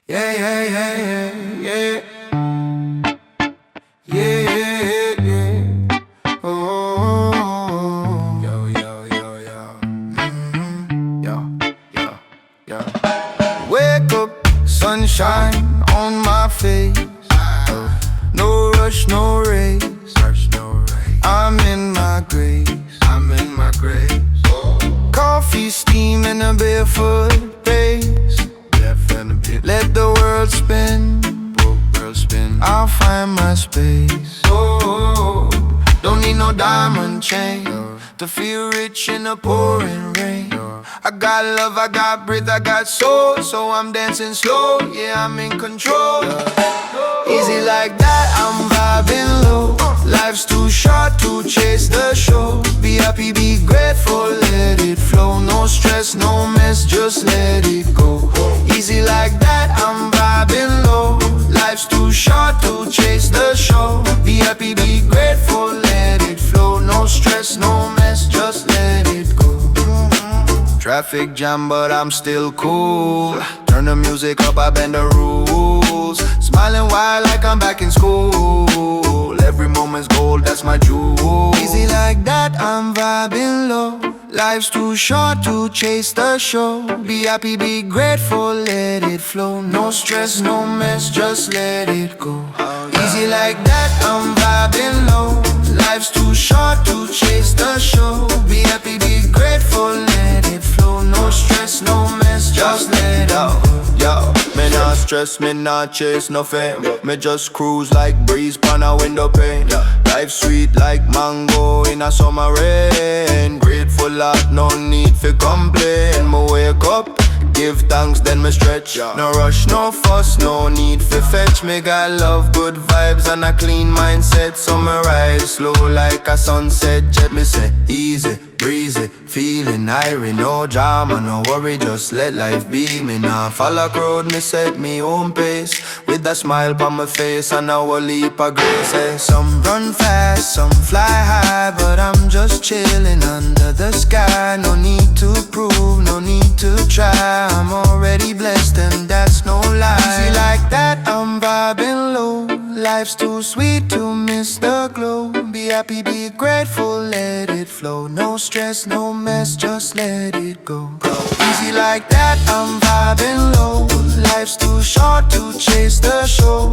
Yeah, yeah, yeah, yeah, yeah, yeah, yeah, yeah. Oh, yo, yo, yo, yo, yo, yo, yo. Wake up, sunshine on my face. No rush, no race. I'm in my grace. Coffee steam in a barefoot pace. Let the world spin. I'll find my space. Oh, don't need no diamond chain to feel rich in the pouring rain. I got love, I got breath, I got soul, so I'm dancing slow. Yeah, I'm in control. Easy like that, I'm vibing low. Life's too short to chase the show. Be happy, be grateful, let it flow. No stress, no mess, just let it go. Easy like that, I'm vibing low. Life's too short to chase the show. Be happy, be grateful, let it flow. No stress, no mess, just let it go. Traffic jam, but I'm still cool. Turn the music up, I bend the rules. Smiling wide like I'm back in school. Every moment's gold, that's my jewel. Easy like that, I'm vibing low. Life's too short to chase the show. Be happy, be grateful, let it flow. No stress, no mess, just let it go. Easy like that, I'm vibing low. Life's too short to chase the show. Be happy, be grateful, let it flow. No stress, no mess, just let it go. Yo, me not stress, me not chase no fame. Me just cruise like breeze pan a window pane. Life sweet like mango in a summer rain. Grateful lot, no need for complain. Me wake up, give thanks, then me stretch. No rush, no fuss, no need for fetch. Me got love, good vibes and a clean mindset. So me ride slow like a sunset jet. Me say easy, breezy, feeling irie. No drama, no worry, just let life be. Me nah follow crowd, me set me own pace. With a smile on my face and a whole heap of grace. Hey, some run fast, some fly high, but I'm just chilling under the sky. No need to prove, no need to try. I'm already blessed and that's no lie. Easy like that, I'm vibing low. Life's too sweet to miss the glow. Be happy, be grateful, let it flow. No stress, no mess, just let it go. Easy like that, I'm vibing low. Life's too short to chase the show.